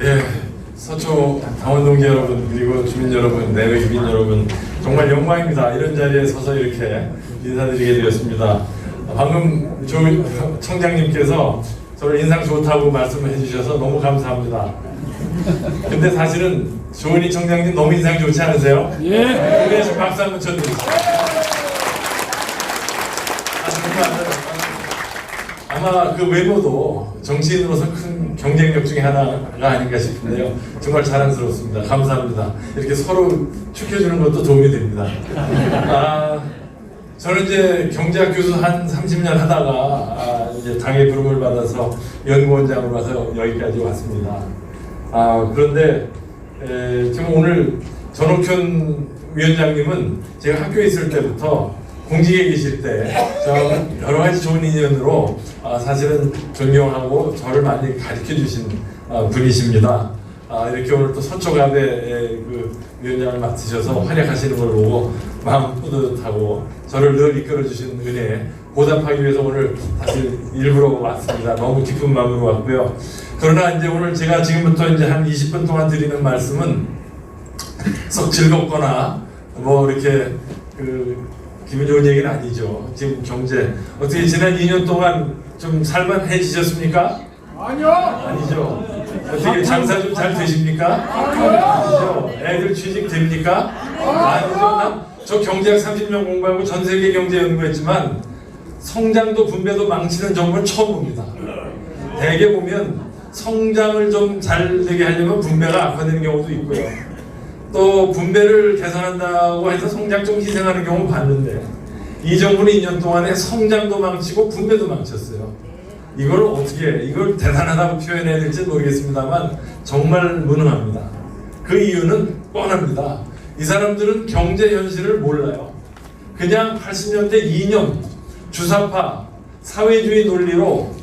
예, 서초 강원동지 여러분, 그리고 주민 여러분, 내외 주민 여러분, 정말 영광입니다. 이런 자리에 서서 이렇게 인사드리게 되었습니다. 방금 조 청장님께서 저를 인상 좋다고 말씀을 해주셔서 너무 감사합니다. 근데 사실은 조은희 청장님 너무 인상 좋지 않으세요? 예. 그래서 박수 한번 쳐드리세요. 아마 그 외모도 정치인으로서 큰 경쟁력 중에 하나가 아닌가 싶은데요. 정말 자랑스럽습니다. 감사합니다. 이렇게 서로 축해주는 것도 도움이 됩니다. 저는 이제 경제학 교수 한 30년 하다가 이제 당의 부름을 받아서 연구원장으로 와서 여기까지 왔습니다. 그런데 지금 오늘 전옥현 위원장님은 제가 학교에 있을 때부터 공직에 계실 때 여러 가지 좋은 인연으로 사실은 존경하고 저를 많이 가르쳐 주신 분이십니다. 이렇게 오늘 또 서초갑의 그 위원장을 맡으셔서 활약하시는 걸 보고 마음 뿌듯하고 저를 늘 이끌어 주신 은혜에 보답하기 위해서 오늘 사실 일부러 왔습니다. 너무 기쁜 마음으로 왔고요. 그러나 이제 오늘 제가 지금부터 이제 한 20분 동안 드리는 말씀은 썩 즐겁거나 뭐 이렇게 기분 좋은 얘기는 아니죠. 지금 경제 어떻게 지난 2년 동안 좀 살만해지셨습니까? 아니요. 아니죠. 어떻게 장사 좀 잘 되십니까? 아니죠. 애들 취직 됩니까? 아니죠. 저 경제학 30년 공부하고 전 세계 경제 연구했지만 성장도 분배도 망치는 정부는 처음 봅니다. 대개 보면 성장을 좀 잘 되게 하려면 분배가 악화되는 경우도 있고요. 또 분배를 개선한다고 해서 성장 좀 희생하는 경우 봤는데 이 정부는 2년 동안에 성장도 망치고 분배도 망쳤어요. 이걸 대단하다고 표현해야 될지 모르겠습니다만 정말 무능합니다. 그 이유는 뻔합니다. 이 사람들은 경제 현실을 몰라요. 그냥 80년대 이념, 주사파, 사회주의 논리로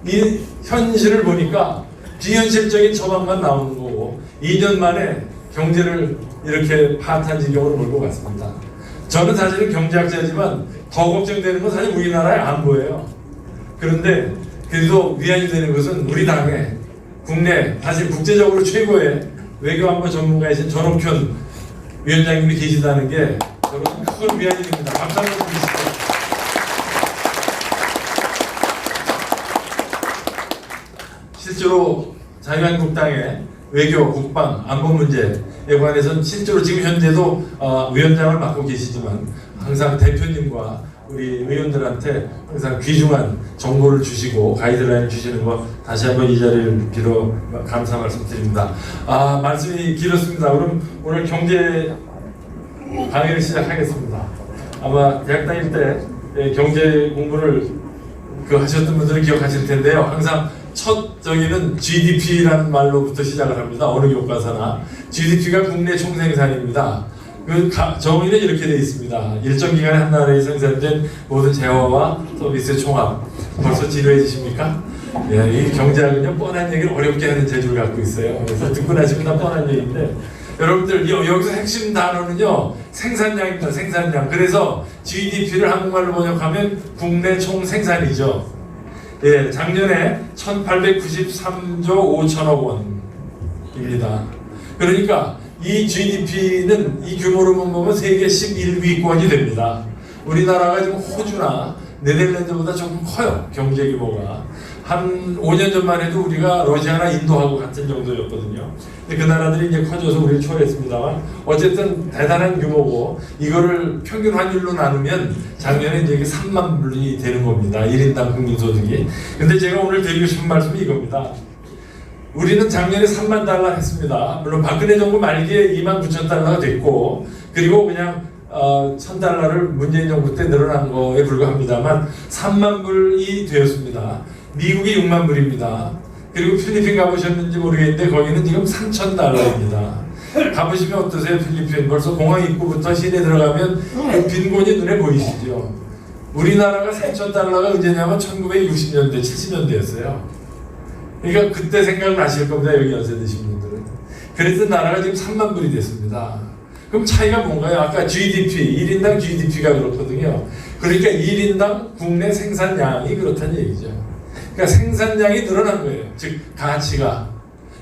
이 현실을 보니까 비현실적인 처방만 나오는 거고 2년 만에 경제를 이렇게 파탄 지경으로 몰고 갔습니다. 저는 사실은 경제학자지만 더 걱정되는 건 사실 우리나라의 안보예요. 그런데 그래도 위안이 되는 것은 우리 당의 국내 사실 국제적으로 최고의 외교안보 전문가이신 전옥현 위원장님이 계시다는 게 저는 큰 위안이 됩니다. 박수 한번 주시죠. 실제로 자유한국당의 외교, 국방, 안보 문제에 관해서는 실제로 지금 현재도 위원장을 맡고 계시지만 항상 대표님과 우리 의원들한테 항상 귀중한 정보를 주시고 가이드라인을 주시는 거 다시 한번 이 자리를 빌어 감사 말씀드립니다. 말씀이 길었습니다. 그럼 오늘 경제 강의를 시작하겠습니다. 아마 대학 다닐 때 경제 공부를 하셨던 분들은 기억하실 텐데요. 항상 첫 저기는 GDP라는 말로부터 시작을 합니다. 어느 교과서나 GDP가 국내 총생산입니다. 그 정의는 이렇게 되어 있습니다. 일정 기간에 한 나라에 생산된 모든 재화와 서비스의 총합. 벌써 지루해지십니까? 예, 이 경제학은요 뻔한 얘기를 어렵게 하는 재주를 갖고 있어요. 그래서 듣고 나시면 다 뻔한 얘기인데 여러분들 여기서 핵심 단어는요 생산량입니다. 생산량. 그래서 GDP를 한국말로 번역하면 국내 총생산이죠. 예, 작년에 1893조 5천억 원입니다. 그러니까 이 GDP는 이 규모로만 보면 세계 11위권이 됩니다. 우리나라가 지금 호주나 네덜란드보다 조금 커요. 경제 규모가. 한 5년 전만 해도 우리가 러시아나 인도하고 같은 정도였거든요. 근데 그 나라들이 이제 커져서 우리를 초월했습니다만 어쨌든 대단한 규모고 이거를 평균 환율로 나누면 작년에 이제 3만 불이 되는 겁니다. 1인당 국민소득이. 근데 제가 오늘 드리고 싶은 말씀이 이겁니다. 우리는 작년에 3만 달러 했습니다. 물론 박근혜 정부 말기에 2만 9천 달러가 됐고 그리고 그냥 1,000달러를 문재인 정부 때 늘어난 거에 불과합니다만 3만 불이 되었습니다. 미국이 6만 불입니다. 그리고 필리핀 가보셨는지 모르겠는데 거기는 지금 3,000달러입니다. 가보시면 어떠세요? 필리핀 벌써 공항 입구부터 시내 들어가면 그 빈곤이 눈에 보이시죠? 우리나라가 3,000달러가 언제냐면 1960년대, 70년대였어요. 그러니까 그때 생각나실 겁니다. 여기 연세 드신 분들은. 그래서 나라가 지금 3만 불이 됐습니다. 그럼 차이가 뭔가요? 아까 GDP, 1인당 GDP가 그렇거든요. 그러니까 1인당 국내 생산량이 그렇다는 얘기죠. 그러니까 생산량이 늘어난 거예요. 즉 가치가.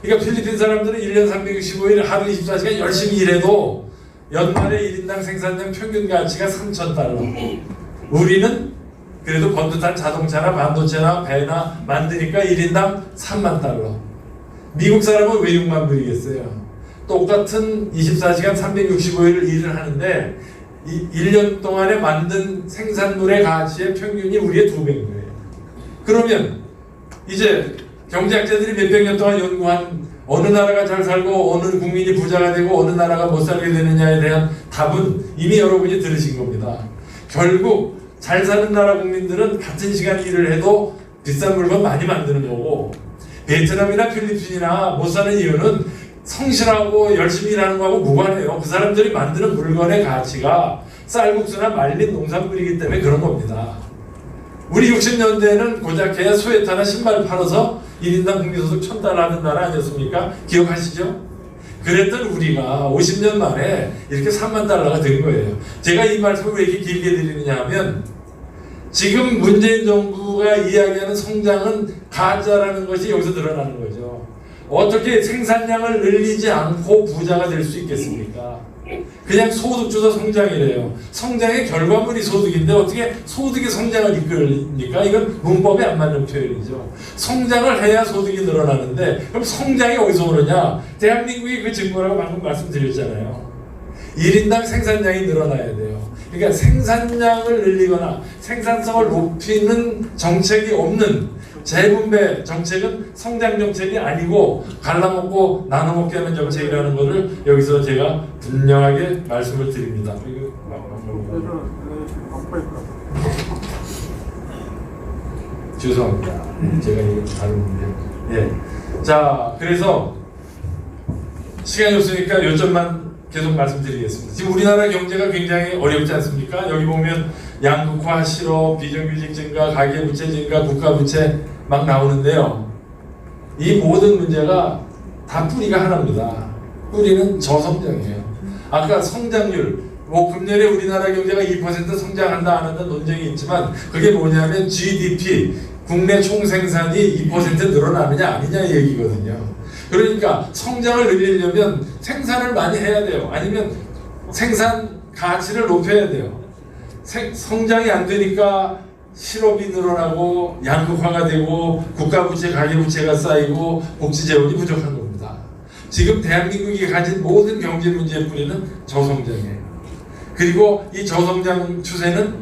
그러니까 필리핀 사람들은 1년 365일 하루 24시간 열심히 일해도 연말에 1인당 생산량 평균 가치가 3,000달러. 우리는 그래도 번듯한 자동차나 반도체나 배나 만드니까 1인당 3만 달러. 미국 사람은 왜 6만 불이겠어요? 똑같은 24시간 365일 일을 하는데 1년 동안에 만든 생산물의 가치의 평균이 우리의 2배인 거예요. 그러면 이제 경제학자들이 몇백 년 동안 연구한 어느 나라가 잘 살고 어느 국민이 부자가 되고 어느 나라가 못 살게 되느냐에 대한 답은 이미 여러분이 들으신 겁니다. 결국 잘 사는 나라 국민들은 같은 시간 일을 해도 비싼 물건 많이 만드는 거고, 베트남이나 필리핀이나 못 사는 이유는 성실하고 열심히 일하는 거하고 무관해요. 그 사람들이 만드는 물건의 가치가 쌀국수나 말린 농산물이기 때문에 그런 겁니다. 우리 60년대에는 고작 해야 스웨터나 신발 팔아서 1인당 국민소득 1,000달러 하는 나라 아니었습니까? 기억하시죠? 그랬던 우리가 50년 만에 이렇게 3만 달러가 된 거예요. 제가 이 말씀을 왜 이렇게 길게 드리느냐 하면, 지금 문재인 정부가 이야기하는 성장은 가짜라는 것이 여기서 드러나는 거죠. 어떻게 생산량을 늘리지 않고 부자가 될 수 있겠습니까? 그냥 소득 주도 성장이래요. 성장의 결과물이 소득인데 어떻게 소득이 성장을 이끌립니까? 이건 문법에 안 맞는 표현이죠. 성장을 해야 소득이 늘어나는데 그럼 성장이 어디서 오느냐? 대한민국이 그 증거라고 방금 말씀드렸잖아요. 1인당 생산량이 늘어나야 돼요. 그러니까 생산량을 늘리거나 생산성을 높이는 정책이 없는 재분배 정책은 성장 정책이 아니고 갈라먹고 나눠먹게 하는 정책이라는 것을 여기서 제가 분명하게 말씀을 드립니다. 죄송합니다. 제가 이거 다른 문제. 예. 자, 그래서 시간이 없으니까 요점만 계속 말씀드리겠습니다. 지금 우리나라 경제가 굉장히 어렵지 않습니까? 여기 보면 양극화, 실업, 비정규직 증가, 가계부채 증가, 국가부채 막 나오는데요. 이 모든 문제가 다 뿌리가 하나입니다. 뿌리는 저성장이에요. 아까 성장률, 금년에 우리나라 경제가 2% 성장한다 안 한다 논쟁이 있지만 그게 뭐냐면 GDP, 국내 총생산이 2% 늘어나느냐 아니냐 얘기거든요. 그러니까 성장을 늘리려면 생산을 많이 해야 돼요. 아니면 생산 가치를 높여야 돼요. 성장이 안 되니까 실업이 늘어나고 양극화가 되고 국가부채, 가계부채가 쌓이고 복지재원이 부족한 겁니다. 지금 대한민국이 가진 모든 경제 문제의 뿌리는 저성장이에요. 그리고 이 저성장 추세는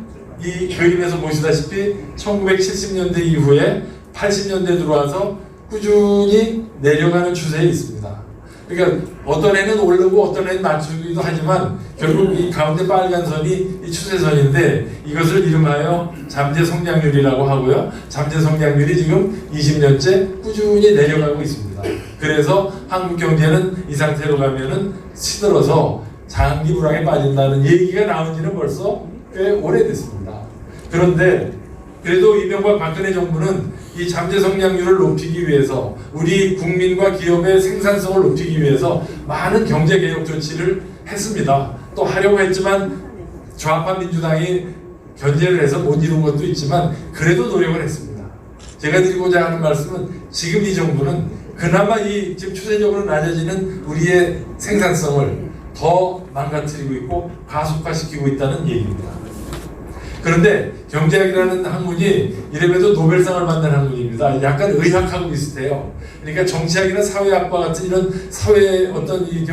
이 그림에서 보시다시피 1970년대 이후에 80년대 들어와서 꾸준히 내려가는 추세에 있습니다. 그러니까 어떤 해는 오르고 어떤 해는 낮추기도 하지만 결국 이 가운데 빨간 선이 이 추세선인데 이것을 이름하여 잠재 성장률이라고 하고요. 잠재 성장률이 지금 20년째 꾸준히 내려가고 있습니다. 그래서 한국 경제는 이 상태로 가면은 시들어서 장기 불황에 빠진다는 얘기가 나온 지는 벌써 꽤 오래됐습니다. 그런데 그래도 이명박 박근혜 정부는 이 잠재 성장률을 높이기 위해서 우리 국민과 기업의 생산성을 높이기 위해서 많은 경제 개혁 조치를 했습니다. 또 하려고 했지만 좌파 민주당이 견제를 해서 못 이룬 것도 있지만 그래도 노력을 했습니다. 제가 드리고자 하는 말씀은 지금 이 정부는 그나마 이 지금 추세적으로 낮아지는 우리의 생산성을 더 망가뜨리고 있고 가속화시키고 있다는 얘기입니다. 그런데 경제학이라는 학문이 이래봬도 노벨상을 받는 학문입니다. 약간 의학하고 비슷해요. 그러니까 정치학이나 사회학과 같은 이런 사회의 어떤 이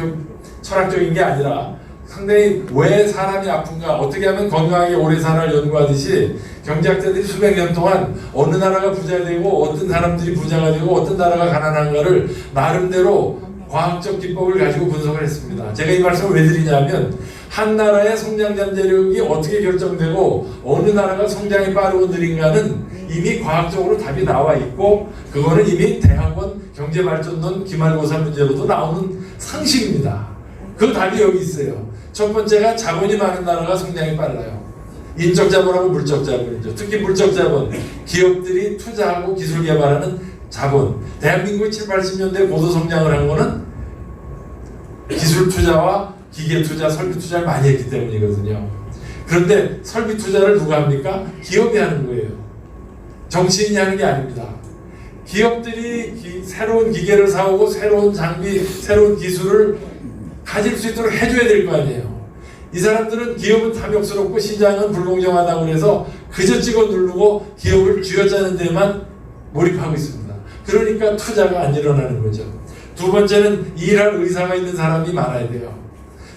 철학적인 게 아니라 상당히 왜 사람이 아픈가, 어떻게 하면 건강하게 오래 살아를 연구하듯이 경제학자들이 수백 년 동안 어느 나라가 부자 되고 어떤 사람들이 부자가 되고 어떤 나라가 가난한가를 나름대로 과학적 기법을 가지고 분석을 했습니다. 제가 이 말씀을 왜 드리냐면 한 나라의 성장 잠재력이 어떻게 결정되고 어느 나라가 성장이 빠르고 느린가는 이미 과학적으로 답이 나와 있고 그거는 이미 대학원 경제발전론 기말고사 문제로도 나오는 상식입니다. 그 답이 여기 있어요. 첫 번째가 자본이 많은 나라가 성장이 빨라요. 인적 자본하고 물적 자본이죠. 특히 물적 자본, 기업들이 투자하고 기술 개발하는 자본. 대한민국이 7, 80년대 고도 성장을 한 거는 기술 투자와 기계 투자, 설비 투자를 많이 했기 때문이거든요. 그런데 설비 투자를 누가 합니까? 기업이 하는 거예요. 정치인이 하는 게 아닙니다. 기업들이 새로운 기계를 사오고 새로운 장비, 새로운 기술을 가질 수 있도록 해줘야 될 거 아니에요. 이 사람들은 기업은 탐욕스럽고 시장은 불공정하다고 해서 그저 찍어 누르고 기업을 쥐어짜는 데만 몰입하고 있습니다. 그러니까 투자가 안 일어나는 거죠. 두 번째는 일할 의사가 있는 사람이 많아야 돼요.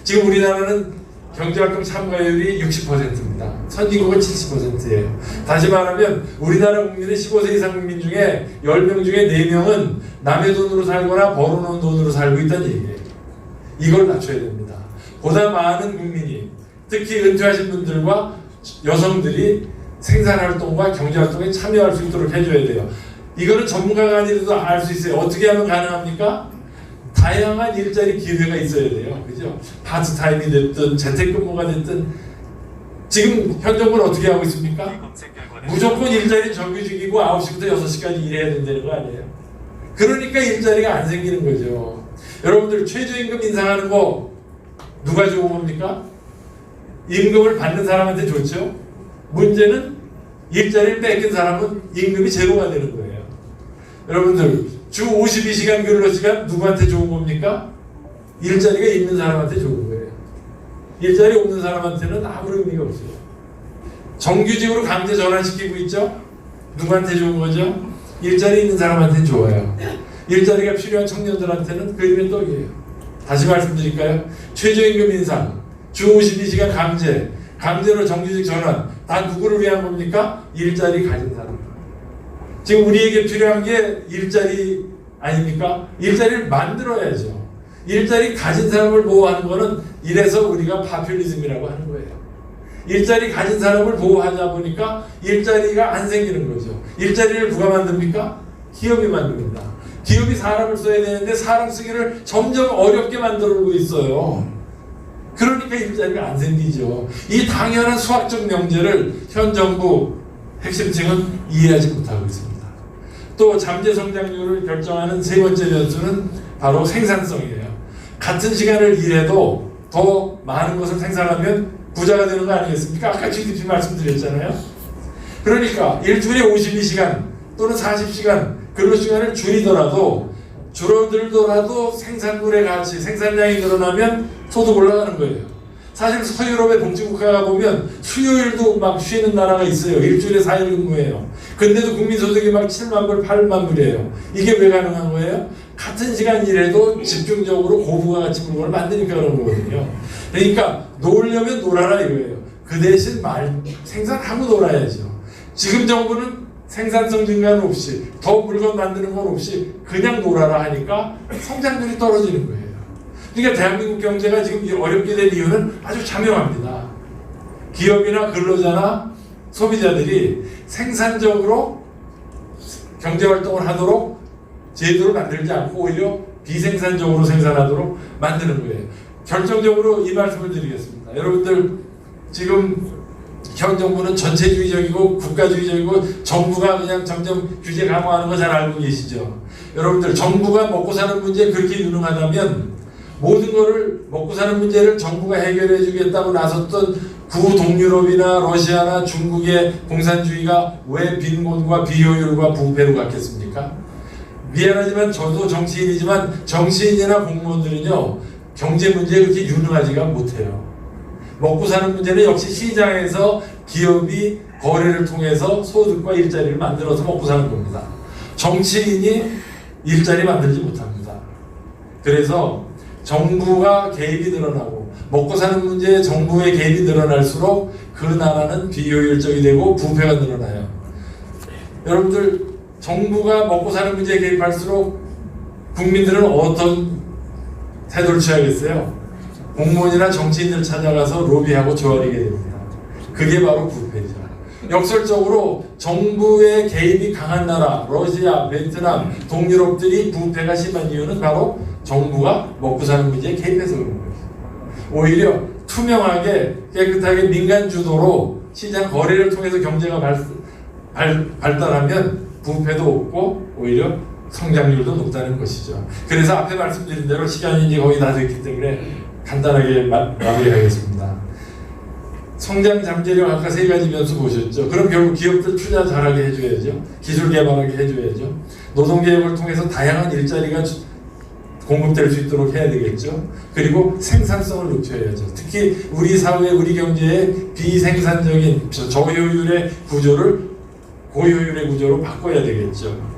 지금 우리나라는 경제활동 참가율이 60%입니다. 선진국은 70%예요. 다시 말하면 우리나라 국민의 15세 이상 국민 중에 10명 중에 4명은 남의 돈으로 살거나 벌어놓은 돈으로 살고 있다는 얘기예요. 이걸 낮춰야 됩니다. 보다 많은 국민이, 특히 은퇴하신 분들과 여성들이 생산활동과 경제활동에 참여할 수 있도록 해줘야 돼요. 이거는 전문가가 아니라도 알 수 있어요. 어떻게 하면 가능합니까? 다양한 일자리 기회가 있어야 돼요. 그죠? 파트타임이 됐든 재택근무가 됐든. 지금 현 정부는 어떻게 하고 있습니까? 무조건 일자리 정규직이고 9시부터 6시까지 일해야 된다는 거 아니에요? 그러니까 일자리가 안 생기는 거죠. 여러분들 최저임금 인상하는 거 누가 좋은 겁니까? 임금을 받는 사람한테 좋죠. 문제는 일자리를 뺏긴 사람은 임금이 제로가 되는 거예요. 여러분들 주 52시간 근로시간 누구한테 좋은 겁니까? 일자리가 있는 사람한테 좋은 거예요. 일자리 없는 사람한테는 아무런 의미가 없어요. 정규직으로 강제 전환시키고 있죠? 누구한테 좋은 거죠? 일자리 있는 사람한테는 좋아요. 일자리가 필요한 청년들한테는 그림의 떡이에요. 다시 말씀드릴까요? 최저임금 인상, 주 52시간 강제로 정규직 전환, 다 누구를 위한 겁니까? 일자리 가진 사람. 지금 우리에게 필요한 게 일자리 아닙니까? 일자리를 만들어야죠. 일자리 가진 사람을 보호하는 거는 이래서 우리가 파퓰리즘이라고 하는 거예요. 일자리 가진 사람을 보호하다 보니까 일자리가 안 생기는 거죠. 일자리를 누가 만듭니까? 기업이 만듭니다. 기업이 사람을 써야 되는데 사람 쓰기를 점점 어렵게 만들고 있어요. 그러니까 일자리가 안 생기죠. 이 당연한 수학적 명제를 현 정부 핵심층은 이해하지 못하고 있습니다. 또 잠재 성장률을 결정하는 세 번째 변수는 바로 생산성이에요. 같은 시간을 일해도 더 많은 것을 생산하면 부자가 되는 거 아니겠습니까? 아까 GDP 말씀드렸잖아요. 그러니까 일주일에 52시간 또는 40시간 근로시간을 줄어들더라도 생산물의 가치, 생산량이 늘어나면 소득 올라가는 거예요. 사실 서유럽의 복지국가가 보면 수요일도 막 쉬는 나라가 있어요. 일주일에 4일 근무해요. 근데도 국민소득이 막 7만 불, 8만 불이에요. 이게 왜 가능한 거예요? 같은 시간 일해도 집중적으로 고부가 가치 물건을 만드니까 그런 거거든요. 그러니까 놀려면 놀아라 이거예요. 그 대신 생산하고 놀아야죠. 지금 정부는 생산성 증가는 없이, 더 물건 만드는 건 없이 그냥 놀아라 하니까 성장률이 떨어지는 거예요. 그러니까 대한민국 경제가 지금 어렵게 된 이유는 아주 자명합니다. 기업이나 근로자나 소비자들이 생산적으로 경제활동을 하도록 제도를 만들지 않고 오히려 비생산적으로 생산하도록 만드는 거예요. 결정적으로 이 말씀을 드리겠습니다. 여러분들 지금 현 정부는 전체주의적이고 국가주의적이고 정부가 그냥 점점 규제 강화하는 거 잘 알고 계시죠? 여러분들 정부가 먹고 사는 문제에 그렇게 유능하다면 모든 거를 먹고 사는 문제를 정부가 해결해 주겠다고 나섰던 구동유럽이나 러시아나 중국의 공산주의가 왜 빈곤과 비효율과 부패로 갔겠습니까? 미안하지만 저도 정치인이지만 정치인이나 공무원들은요 경제 문제에 그렇게 유능하지가 못해요. 먹고 사는 문제는 역시 시장에서 기업이 거래를 통해서 소득과 일자리를 만들어서 먹고 사는 겁니다. 정치인이 일자리 만들지 못합니다. 그래서 정부가 개입이 늘어나고 먹고 사는 문제에 정부의 개입이 늘어날수록 그 나라는 비효율적이 되고 부패가 늘어나요. 여러분들 정부가 먹고 사는 문제에 개입할수록 국민들은 어떤 태도를 취하겠어요? 공무원이나 정치인들 찾아가서 로비하고 조아리게 됩니다. 그게 바로 부패죠. 역설적으로 정부의 개입이 강한 나라, 러시아, 베트남, 동유럽들이 부패가 심한 이유는 바로 정부가 먹고 사는 문제에 개입해서 그런 거예요. 오히려 투명하게 깨끗하게 민간 주도로 시장 거래를 통해서 경제가 발달하면 부패도 없고 오히려 성장률도 높다는 것이죠. 그래서 앞에 말씀드린 대로 시간이 이제 거의 다 됐기 때문에 간단하게 마무리하겠습니다. 성장 잠재력 아까 세 가지 변수 보셨죠. 그럼 결국 기업들 투자 잘하게 해줘야죠. 기술 개발하게 해줘야죠. 노동개혁을 통해서 다양한 일자리가 공급될 수 있도록 해야 되겠죠. 그리고 생산성을 높여야죠. 특히 우리 사회, 우리 경제의 비생산적인 저효율의 구조를 고효율의 구조로 바꿔야 되겠죠.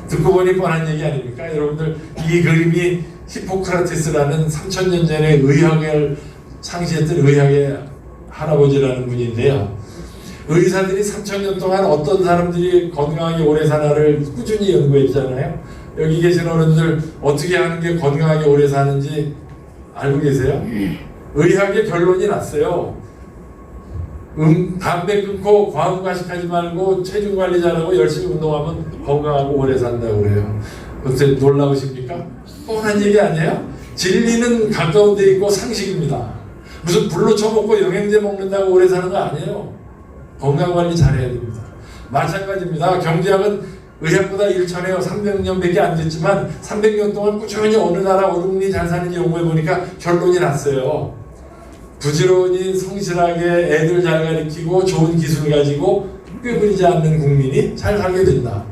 듣고 보니 뻔한 얘기 아닙니까? 여러분들, 이 그림이 히포크라테스라는 3000년 전에 의학을 창시했던 의학의 할아버지라는 분인데요. 의사들이 3000년 동안 어떤 사람들이 건강하게 오래 사나를 꾸준히 연구했잖아요. 여기 계신 어른들 어떻게 하는 게 건강하게 오래 사는지 알고 계세요? 의학의 결론이 났어요. 담배 끊고 과음 과식하지 말고 체중 관리 잘하고 열심히 운동하면 건강하고 오래 산다고 그래요. 어떻게 놀라우십니까? 뻔한 얘기 아니에요? 진리는 가까운 데 있고 상식입니다. 무슨 불로 쳐먹고 영양제 먹는다고 오래 사는 거 아니에요. 건강 관리 잘해야 됩니다. 마찬가지입니다. 경제학은 의학보다 일천해요. 300년밖에 안 됐지만 300년 동안 꾸준히 어느 나라 어느 국민이 잘 사는지 연구해 보니까 결론이 났어요. 부지런히 성실하게 애들 잘 가르치고 좋은 기술 가지고 꾀부리지 않는 국민이 잘 살게 된다.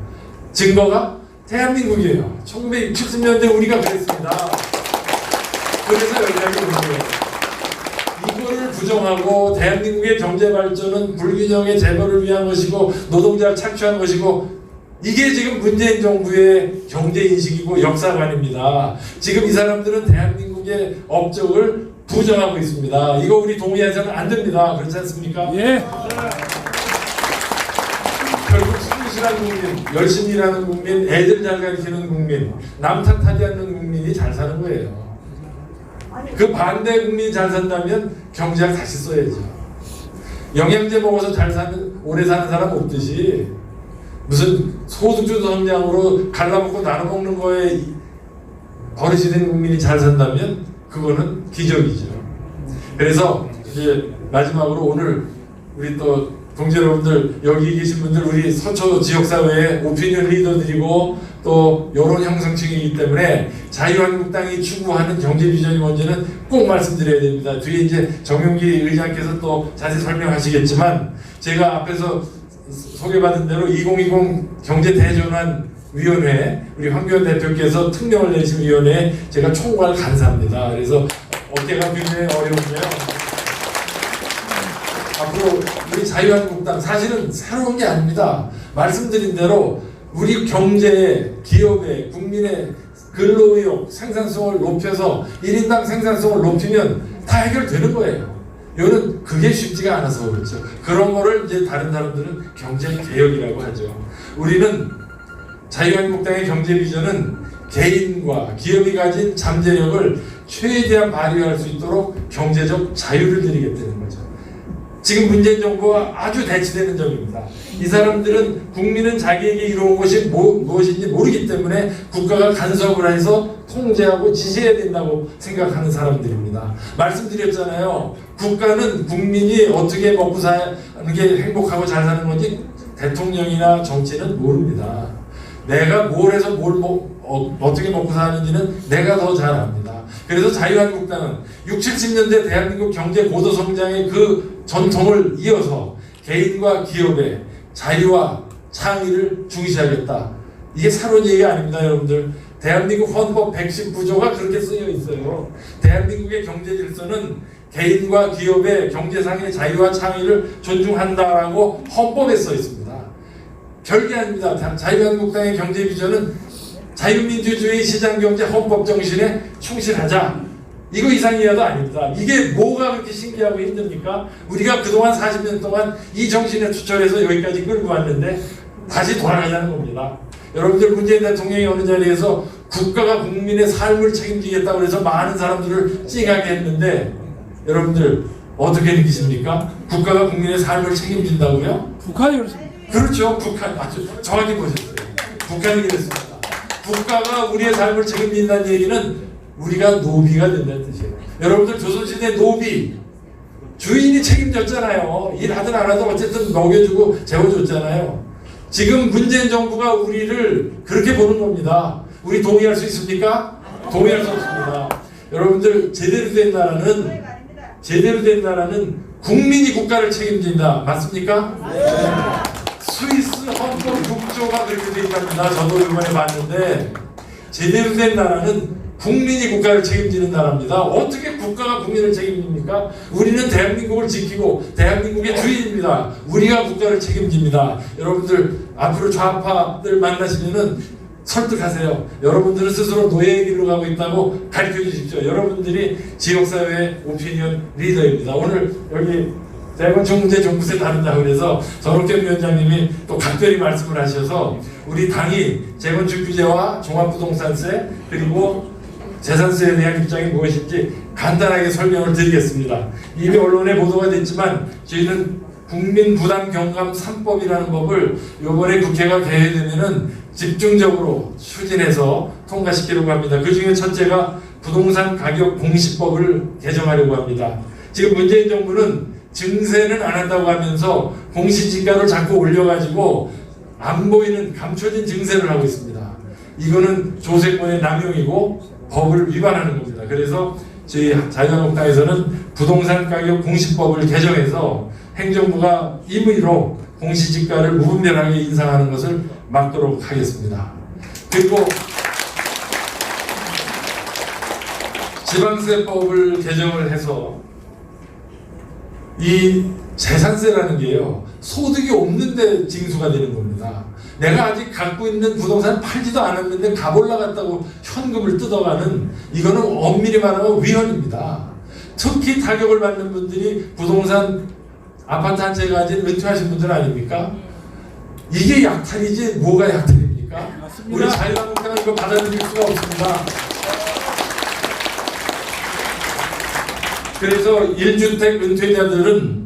증거가 대한민국이에요. 1970년대 우리가 그랬습니다. 그래서 연락이 온 거예요. 이거를 부정하고 대한민국의 경제 발전은 불균형의 재벌을 위한 것이고 노동자를 착취한 것이고, 이게 지금 문재인 정부의 경제인식이고 역사관입니다. 지금 이 사람들은 대한민국의 업적을 부정하고 있습니다. 이거 우리 동의해서는 안 됩니다. 그렇지 않습니까? 예. 결국 성실한 국민, 열심히 일하는 국민, 애들 잘 가르치는 국민, 남 탓하지 않는 국민이 잘 사는 거예요. 그 반대 국민이 잘 산다면 경제학 다시 써야죠. 영양제 먹어서 잘 사는, 오래 사는 사람 없듯이 무슨 소득주 성장으로 갈라먹고 나눠먹는 거에 버릇이 된 국민이 잘 산다면 그거는 기적이죠. 그래서 이제 마지막으로 오늘 우리 또 동지 여러분들, 여기 계신 분들 우리 서초 지역사회의 오피니언 리더들이고 또 여론 형성층이기 때문에 자유한국당이 추구하는 경제 비전이 뭔지는 꼭 말씀드려야 됩니다. 뒤에 이제 정용기 의장께서 또 자세히 설명하시겠지만, 제가 앞에서 소개받은 대로 2020 경제대전환위원회 우리 황교안 대표께서 특명을 내리신 위원회에 제가 총괄 간사입니다. 그래서 어깨가 굉장히 어려운데요. 앞으로 우리 자유한국당 사실은 새로운 게 아닙니다. 말씀드린 대로 우리 경제에, 기업에, 국민의 근로의욕, 생산성을 높여서 1인당 생산성을 높이면 다 해결되는 거예요. 이거는 그게 쉽지가 않아서 그렇죠. 그런 거를 이제 다른 사람들은 경제개혁이라고 하죠. 우리는 자유한국당의 경제 비전은 개인과 기업이 가진 잠재력을 최대한 발휘할 수 있도록 경제적 자유를 드리겠다는 거죠. 지금 문재인 정부와 아주 대치되는 점입니다. 이 사람들은 국민은 자기에게 이루어온 것이 무엇인지 모르기 때문에 국가가 간섭을 해서 통제하고 지시해야 된다고 생각하는 사람들입니다. 말씀드렸잖아요. 국가는 국민이 어떻게 먹고 사는 게 행복하고 잘 사는 건지 대통령이나 정치는 모릅니다. 내가 뭘 해서 어떻게 먹고 사는지는 내가 더 잘 압니다. 그래서 자유한국당은 60, 70년대 대한민국 경제 고도 성장의 그 전통을 이어서 개인과 기업의 자유와 창의를 중시하겠다. 이게 새로운 얘기가 아닙니다, 여러분들. 대한민국 헌법 119조가 그렇게 쓰여 있어요. 대한민국의 경제 질서는 개인과 기업의 경제상의 자유와 창의를 존중한다라고 헌법에 써 있습니다. 별게 아닙니다. 자유한국당의 경제 비전은 자유민주주의 시장경제 헌법 정신에 충실하자. 이거 이상이야도 아닙니다. 이게 뭐가 그렇게 신기하고 힘듭니까? 우리가 그동안 40년 동안 이 정신에 투철해서 여기까지 끌고 왔는데 다시 돌아가자는 겁니다. 여러분들, 문재인 대통령이 어느 자리에서 국가가 국민의 삶을 책임지겠다고 해서 많은 사람들을 찡하게 했는데, 여러분들 어떻게 느끼십니까? 국가가 국민의 삶을 책임진다고요? 북한이 그렇습니다. 그렇죠. 북한 아주 정확히 보셨어요. 북한이 그랬습니다. 국가가 우리의 삶을 책임진다는 얘기는 우리가 노비가 된다는 뜻이에요. 여러분들, 조선시대 노비 주인이 책임졌잖아요. 일하든 안 하든 어쨌든 먹여주고 재워줬잖아요. 지금 문재인 정부가 우리를 그렇게 보는 겁니다. 우리 동의할 수 있습니까? 동의할 수 없습니다. 여러분들, 제대로 된 나라는 국민이 국가를 책임진다. 맞습니까? 스위스 헌법 6조가 그렇게 되어 있답니다. 저도 이번에 봤는데 제대로 된 나라는 국민이 국가를 책임지는 나라입니다. 어떻게 국가가 국민을 책임집니까? 우리는 대한민국을 지키고 대한민국의 주인입니다. 우리가 국가를 책임집니다. 여러분들 앞으로 좌파들 만나시면은 설득하세요. 여러분들은 스스로 노예의 길로 가고 있다고 가르쳐 주십시오. 여러분들이 지역사회의 오피니언 리더입니다. 오늘 여기 재건축 문제 종부세 다룬다고 그래서 전옥경 위원장님이 또 각별히 말씀을 하셔서 우리 당이 재건축 규제와 종합부동산세 그리고 재산세에 대한 입장이 무엇인지 간단하게 설명을 드리겠습니다. 이미 언론에 보도가 됐지만 저희는 국민부담경감 3법이라는 법을 이번에 국회가 개회되면은 집중적으로 추진해서 통과시키려고 합니다. 그 중에 첫째가 부동산 가격 공시법을 개정하려고 합니다. 지금 문재인 정부는 증세는 안 한다고 하면서 공시지가를 자꾸 올려가지고 안 보이는 감춰진 증세를 하고 있습니다. 이거는 조세권의 남용이고 법을 위반하는 겁니다. 그래서 저희 자유한국당에서는 부동산 가격 공시법을 개정해서 행정부가 임의로 공시지가를 무분별하게 인상하는 것을 막도록 하겠습니다. 그리고 지방세법을 개정을 해서 이 재산세라는 게요, 소득이 없는데 징수가 되는 겁니다. 내가 아직 갖고 있는 부동산 팔지도 않았는데 값 올라갔다고 현금을 뜯어가는, 이거는 엄밀히 말하면 위헌입니다. 특히 타격을 받는 분들이 부동산 아파트 한 채 가진 은퇴하신 분들 아닙니까? 이게 약탈이지 뭐가 약탈입니까? 맞습니다. 우리 자유한국당은 이거 받아들일 수가 없습니다. 그래서 1주택 은퇴자들은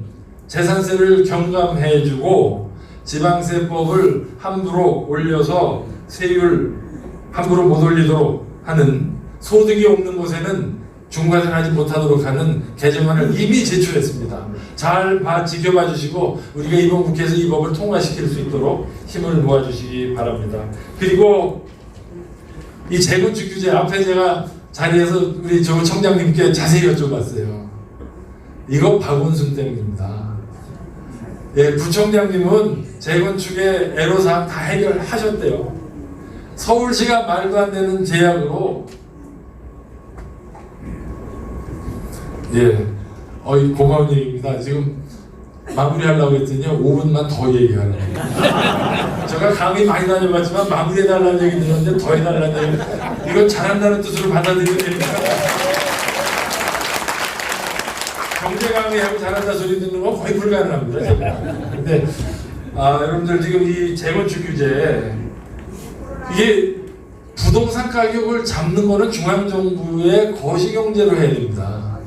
재산세를 경감해주고 지방세법을 함부로 올려서 세율 함부로 못 올리도록 하는, 소득이 없는 곳에는 중과세하지 못하도록 하는 개정안을 이미 제출했습니다. 잘 지켜봐 주시고 우리가 이번 국회에서 이 법을 통과시킬 수 있도록 힘을 모아주시기 바랍니다. 그리고 이 재건축 규제, 앞에 제가 자리에서 우리 조 청장님께 자세히 여쭤봤어요. 이거 박원순 때문입니다. 예, 부총장님은 재건축의 애로사항 다 해결하셨대요. 서울시가 말도 안 되는 제약으로, 예, 고마운 얘기입니다. 지금 마무리하려고 했더니 5분만 더 얘기하려고. 제가 강의 많이 다녀봤지만 마무리해달라는 얘기 들었는데 더 해달라는 얘기, 이건 잘한다는 뜻으로 받아들여야 됩니다. 경제 강의하고 잘한다 소리 듣는 건 거의 불가능합니다. 제가. 근데 여러분들 지금 이 재건축 규제, 이게 부동산 가격을 잡는 거는 중앙정부의 거시경제로 해야 됩니다.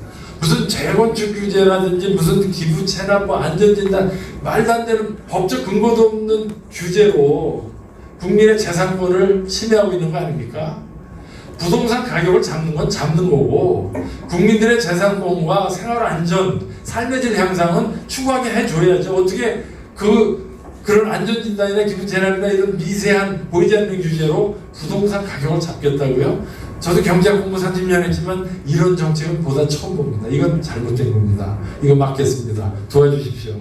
무슨 재건축 규제라든지 무슨 기부채나 뭐 안전진단, 말도 안 되는 법적 근거도 없는 규제로 국민의 재산권을 침해하고 있는 거 아닙니까? 부동산 가격을 잡는 건 잡는 거고 국민들의 재산권과 생활 안전, 삶의 질 향상은 추구하게 해줘야죠. 어떻게 그런 안전진단이나 기부재난이나 이런 미세한 보이지 않는 규제로 부동산 가격을 잡겠다고요? 저도 경제학 공부 30년 했지만 이런 정책은 보다 처음 봅니다. 이건 잘못된 겁니다. 이거 막겠습니다. 도와주십시오.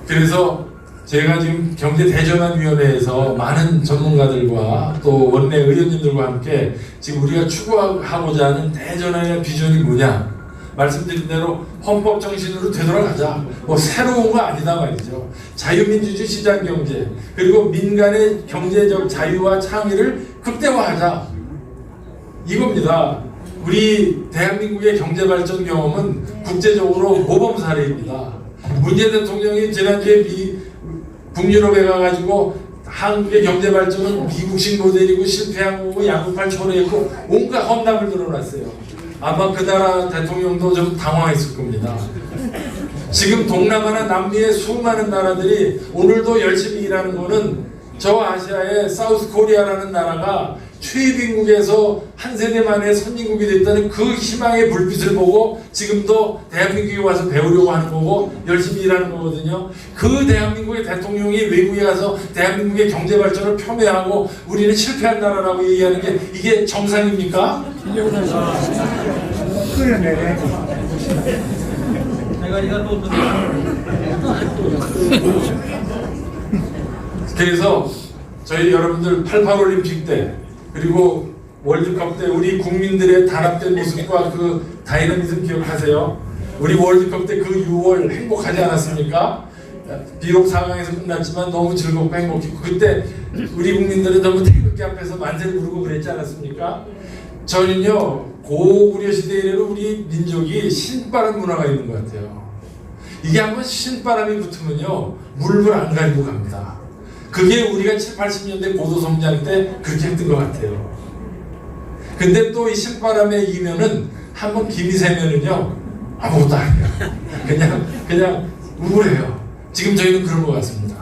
그래서 제가 지금 경제대전환위원회에서 많은 전문가들과 또 원내 의원님들과 함께 지금 우리가 추구하고자 하는 대전환의 비전이 뭐냐, 말씀드린 대로 헌법 정신으로 되돌아가자. 뭐 새로운 거 아니다 말이죠. 자유민주주의 시장경제, 그리고 민간의 경제적 자유와 창의를 극대화하자, 이겁니다. 우리 대한민국의 경제발전 경험은 국제적으로 모범 사례입니다. 문재인 대통령이 지난주에 북유럽에 가가지고 한국의 경제 발전은 미국식 모델이고 실패한 거고 양극화를 초래했고 온갖 험담을 늘어났어요. 아마 그 나라 대통령도 좀 당황했을 겁니다. 지금 동남아나 남미의 수많은 나라들이 오늘도 열심히 일하는 거는 저 아시아의 사우스 코리아라는 나라가 최빈국에서 한 세대 만에 선진국이 됐다는 그 희망의 불빛을 보고 지금도 대한민국에 와서 배우려고 하는 거고 열심히 일하는 거거든요. 그 대한민국의 대통령이 외국에 가서 대한민국의 경제 발전을 폄훼하고 우리는 실패한 나라라고 얘기하는 게 이게 정상입니까? 그러네. 그래서 저희 여러분들 88올림픽 때 그리고 월드컵 때 우리 국민들의 단합된 모습과 그 다이너미즘 기억하세요? 우리 월드컵 때 그 6월 행복하지 않았습니까? 비록 4강에서 끝났지만 너무 즐겁고 행복했고 그때 우리 국민들은 너무 태극기 앞에서 만세를 부르고 그랬지 않았습니까? 저는요 고구려 시대 이래로 우리 민족이 신바람 문화가 있는 것 같아요. 이게 한번 신바람이 붙으면요 물불 안 가리고 갑니다. 그게 우리가 7, 80년대 고도성장 때 그렇게 했던 것 같아요. 근데 또 이 신바람에 이면은 한번 김이 새면은요 아무것도 아니에요. 그냥 우울해요. 지금 저희는 그런 것 같습니다.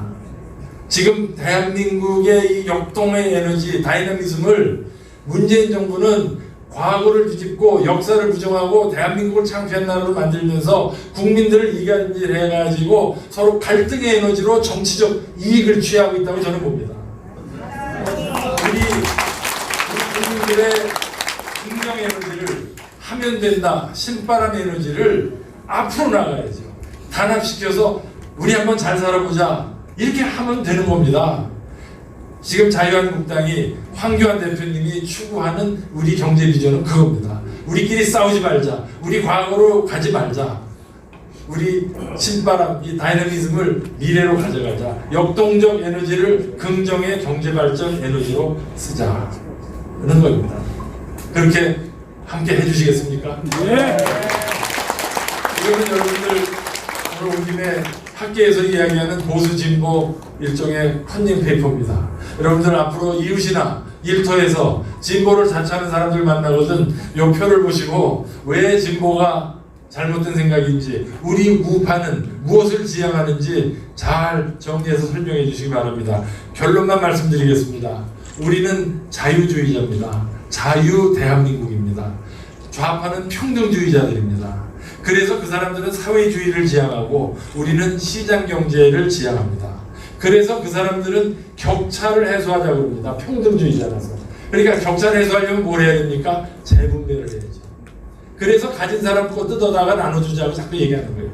지금 대한민국의 이 역동의 에너지, 다이나미즘을 문재인 정부는 과거를 뒤집고 역사를 부정하고 대한민국을 창피한 나라로 만들면서 국민들을 이간질해가지고 서로 갈등의 에너지로 정치적 이익을 취하고 있다고 저는 봅니다. 우리 국민들의 긍정 에너지를 하면 된다, 신바람 에너지를 앞으로 나가야죠. 단합시켜서 우리 한번 잘 살아보자 이렇게 하면 되는 겁니다. 지금 자유한국당이 황교안 대표님이 추구하는 우리 경제 비전은 그겁니다. 우리끼리 싸우지 말자. 우리 과거로 가지 말자. 우리 신바람, 이 다이나미즘을 미래로 가져가자. 역동적 에너지를 긍정의 경제 발전 에너지로 쓰자. 그런 겁니다. 그렇게 함께 해주시겠습니까? 네. 그러면 여러분들 오늘 온 김에 학계에서 이야기하는 보수 진보 일종의 컨닝 페이퍼입니다. 여러분들 앞으로 이웃이나 일터에서 진보를 자처하는 사람들 만나거든 요 표를 보시고 왜 진보가 잘못된 생각인지 우리 우파는 무엇을 지향하는지 잘 정리해서 설명해 주시기 바랍니다. 결론만 말씀드리겠습니다. 우리는 자유주의자입니다. 자유 대한민국입니다. 좌파는 평등주의자들입니다. 그래서 그 사람들은 사회주의를 지향하고 우리는 시장경제를 지향합니다. 그래서 그 사람들은 격차를 해소하자고 합니다. 평등주의자라서. 그러니까 격차를 해소하려면 뭘 해야 됩니까? 재분배를 해야죠. 그래서 가진 사람 거 뜯어다가 나눠주자고 자꾸 얘기하는 거예요.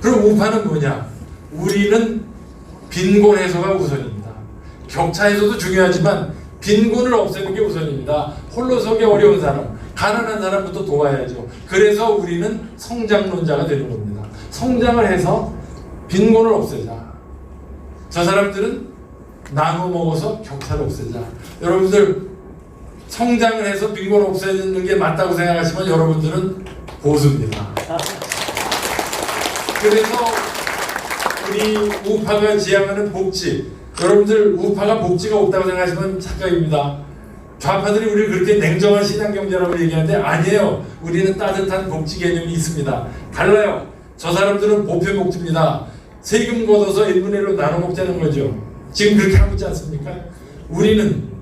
그럼 우파는 뭐냐? 우리는 빈곤 해소가 우선입니다. 격차 해소도 중요하지만 빈곤을 없애는 게 우선입니다. 홀로 서기 어려운 사람, 가난한 사람부터 도와야죠. 그래서 우리는 성장론자가 되는 겁니다. 성장을 해서 빈곤을 없애자. 저 사람들은 나눠 먹어서 격차를 없애자. 여러분들 성장을 해서 빈곤을 없애는 게 맞다고 생각하시면 여러분들은 보수입니다. 그래서 우리 우파가 지향하는 복지, 여러분들 우파가 복지가 없다고 생각하시면 착각입니다. 좌파들이 우리를 그렇게 냉정한 시장경제라고 얘기하는데 아니에요. 우리는 따뜻한 복지 개념이 있습니다. 달라요. 저 사람들은 보편복지입니다. 세금 걷어서 1분의 1로 나눠 먹자는 거죠. 지금 그렇게 하고 있지 않습니까? 우리는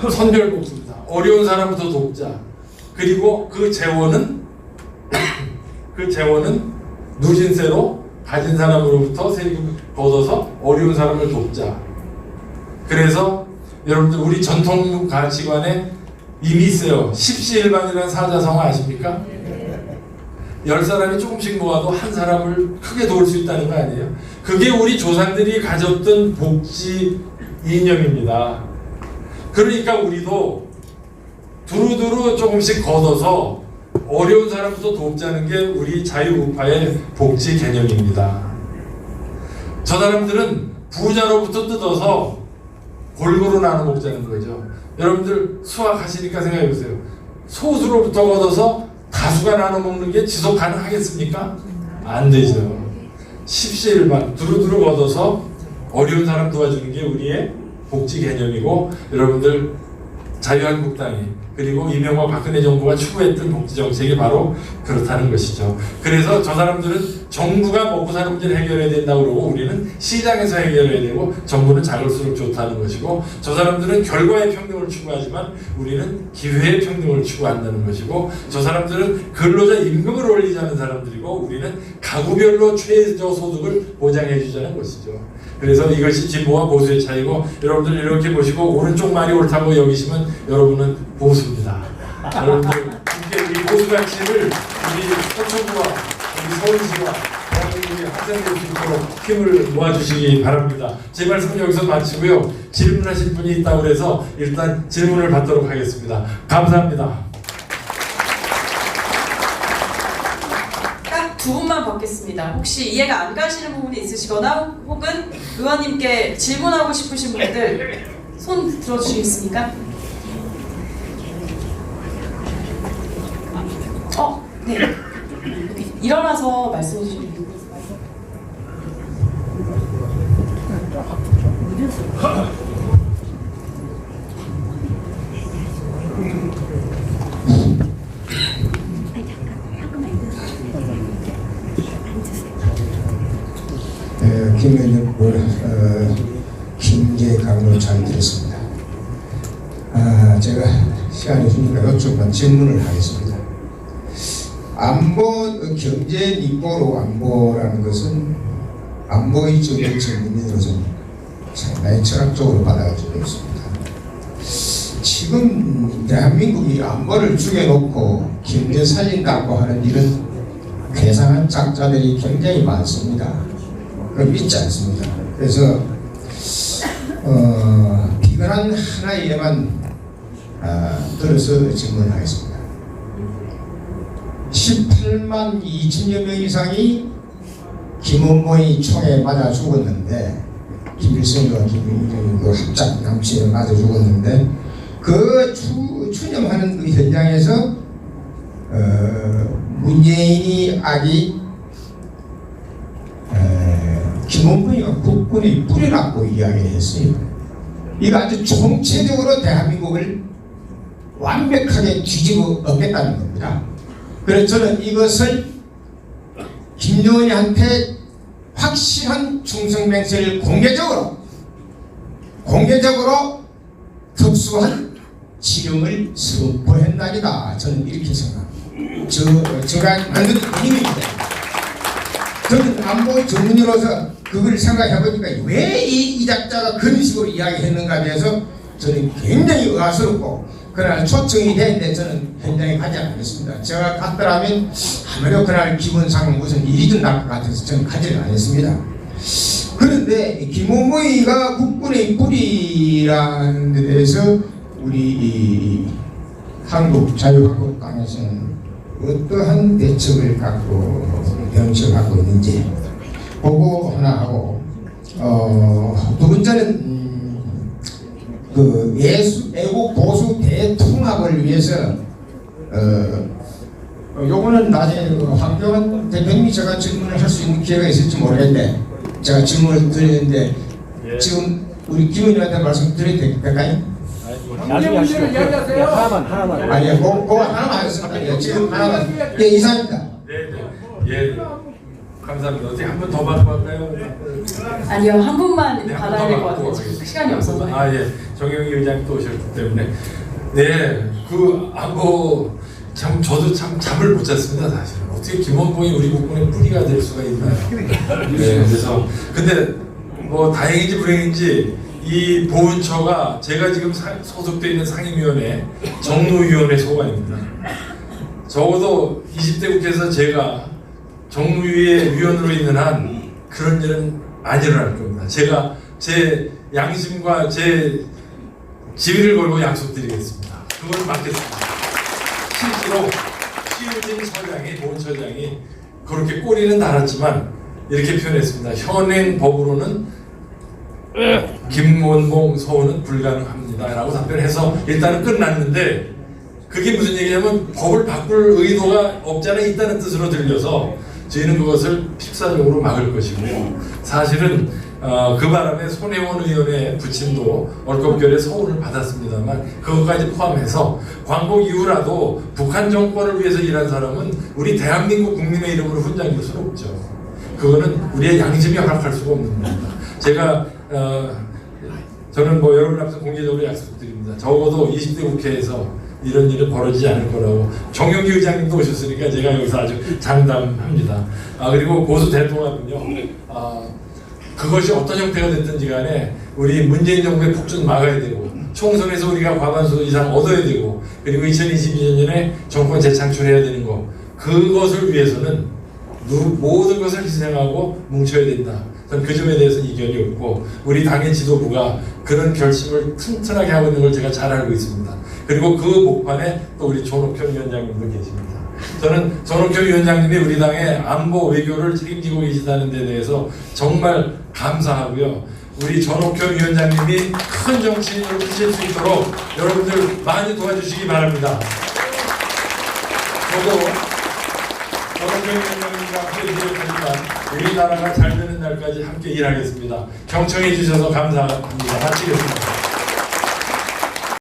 선별복지입니다. 어려운 사람부터 돕자. 그리고 그 재원은 누진세로 가진 사람으로부터 세금 걷어서 어려운 사람을 돕자. 그래서 여러분들 우리 전통 가치관에 이미 있어요. 십시일반이라는 사자성어 아십니까? 10사람이 조금씩 모아도 한 사람을 크게 도울 수 있다는 거 아니에요? 그게 우리 조상들이 가졌던 복지 이념입니다. 그러니까 우리도 두루두루 조금씩 걷어서 어려운 사람부터 돕자는 게 우리 자유우파의 복지 개념입니다. 저 사람들은 부자로부터 뜯어서 골고루 나눠 먹자는 거죠. 여러분들 수학하시니까 생각해 보세요. 소수로부터 걷어서 다수가 나눠 먹는 게 지속 가능하겠습니까? 안 되죠. 십시일반 두루두루 걷어서 어려운 사람 도와주는 게 우리의 복지 개념이고 여러분들 자유한국당이 그리고 이명박 박근혜 정부가 추구했던 복지 정책이 바로 그렇다는 것이죠. 그래서 저 사람들은 정부가 먹고 사는 문제를 해결해야 된다고 그러고 우리는 시장에서 해결해야 되고 정부는 작을수록 좋다는 것이고, 저 사람들은 결과의 평등을 추구하지만 우리는 기회의 평등을 추구한다는 것이고, 저 사람들은 근로자 임금을 올리자는 사람들이고 우리는 가구별로 최저소득을 보장해 주자는 것이죠. 그래서 이것이 진보와 보수의 차이고, 여러분들 이렇게 보시고 오른쪽 말이 옳다고 여기시면 여러분은 보수입니다. 여러분들 이렇게 이 보수 가치를 우리 서초구와 우리 서울시와 대한민국의 확산될 수 있도록 힘을 모아주시기 바랍니다. 제 말씀은 여기서 마치고요. 질문하실 분이 있다고 그래서 일단 질문을 받도록 하겠습니다. 감사합니다. 두 분만 받겠습니다. 혹시 이해가 안 가시는 부분이 있으시거나 혹은 의원님께 질문하고 싶으신 분들 손 들어주시겠습니까? 네. 일어나서 말씀해 주시면 됩니다. 김 의원 김계 강로 잘 들었습니다. 제가 시간이 없으니까 조금만 질문을 하겠습니다. 안보, 경제 미보로 안보라는 것은 안보의 정면으로 좀 상당히 철학적으로 받아들여지고 있습니다. 지금 대한민국이 안보를 죽여놓고 경제 살린다고 하는 일은 괴상한 작자들이 굉장히 많습니다. 그걸 믿지 않습니다. 그래서 비근한 하나의 예만 들어서 질문을 하겠습니다. 18만 2천여 명 이상이 김원봉이 총에 맞아 죽었는데, 김일성과 김일성이 그 합작 남친을 맞아 죽었는데, 그 추념하는 그 현장에서 문재인이 아기 김원봉이가 국군의 뿌리라고 이야기를 했어요. 이거 아주 총체적으로 대한민국을 완벽하게 뒤집어 엎겠다는 겁니다. 그래서 저는 이것을 김정은이한테 확실한 충성맹세를 공개적으로 특수한 지령을 선포했나이다. 저는 이렇게 생각합니다. 제가 만든 의미입니다. 저는 안보의 전문의로서 그걸 생각해보니까 왜 이 작자가 그런 식으로 이야기했는가 해서 저는 굉장히 의아스럽고, 그날 초청이 되는데 저는 현장에 가지 않겠습니다. 제가 갔더라면 아무래도 그날 기분상 무슨 일이 날 것 같아서 저는 가지를 않았습니다. 그런데 김원봉이가 국군의 뿌리라는 데 대해서 우리 한국 자유한국당에서는 어떠한 대책을 갖고 병치하고 있는지 그거 하나 하고, 두 번째는 그 애국 보수 대통합을 위해서 요거는 나중에 황교안 대표님이 제가 질문을 할 수 있는 기회가 있을지 모르겠는데 제가 질문을 드리는데 지금 우리 김 의원한테 말씀드려도 될까요? 나중에 하시죠. 하나만. 아니요, 그거 하나만 하겠습니다. 지금 하나만. 예, 이상입니다. 예. 감사합니다. 어떻게 한 번 더 받고 할까요? 아니요, 한 분만 네, 받아야 될 것 같아요. 시간이 없어서. 예. 정영희 의장이 또 오셨기 때문에. 네, 그 안보 참 저도 참 잠을 못 잤습니다, 사실. 어떻게 김원봉이 우리 국군의 뿌리가 될 수가 있나요? 네, 그래서 근데 뭐 다행인지 불행인지 이 보훈처가 제가 지금 소속돼 있는 상임위원회 정무위원회 소관입니다. 적어도 20대 국회에서 제가 정무위의 위원으로 있는 한 그런 일은 안 일어날 겁니다. 제가 제 양심과 제 지위를 걸고 약속드리겠습니다. 그걸 맡겠습니다. 실제로 시우진 처장이, 보훈처장이 그렇게 꼬리는 달았지만 이렇게 표현했습니다. 현행 법으로는 김원봉 소원은 불가능합니다 라고 답변해서 일단은 끝났는데, 그게 무슨 얘기냐면 법을 바꿀 의도가 없지 않아 있다는 뜻으로 들려서 저희는 그것을 필사적으로 막을 것이고, 사실은 그 바람에 손혜원 의원의 부친도 얼떨결에 서운을 받았습니다만 그것까지 포함해서 광복 이후라도 북한 정권을 위해서 일한 사람은 우리 대한민국 국민의 이름으로 훈장일 수는 없죠. 그거는 우리의 양심이 허락할 수가 없는 겁니다. 제가 저는 뭐 여러분 앞에서 공개적으로 약속드립니다. 적어도 20대 국회에서 이런 일은 벌어지지 않을 거라고. 정용기 의장님도 오셨으니까 제가 여기서 아주 장담합니다. 그리고 보수 대통합은요. 그것이 어떤 형태가 됐든지 간에 우리 문재인 정부의 폭주는 막아야 되고 총선에서 우리가 과반수 이상 얻어야 되고 그리고 2022년에 정권 재창출해야 되는 거 그것을 위해서는 모든 것을 희생하고 뭉쳐야 된다. 저는 그 점에 대해서 이견이 없고 우리 당의 지도부가 그런 결심을 튼튼하게 하고 있는 걸 제가 잘 알고 있습니다. 그리고 그 목판에 또 우리 존옥현 위원장님도 계십니다. 저는 존옥현 위원장님이 우리 당의 안보 외교를 책임지고 계시다는 데 대해서 정말 감사하고요. 우리 존옥현 위원장님이 큰 정치인으로 크실 수 있도록 여러분들 많이 도와주시기 바랍니다. 저도 존옥현 위원장님과 함께 일했지만 우리나라가 잘 되는 날까지 함께 일하겠습니다. 경청해 주셔서 감사합니다. 마치겠습니다.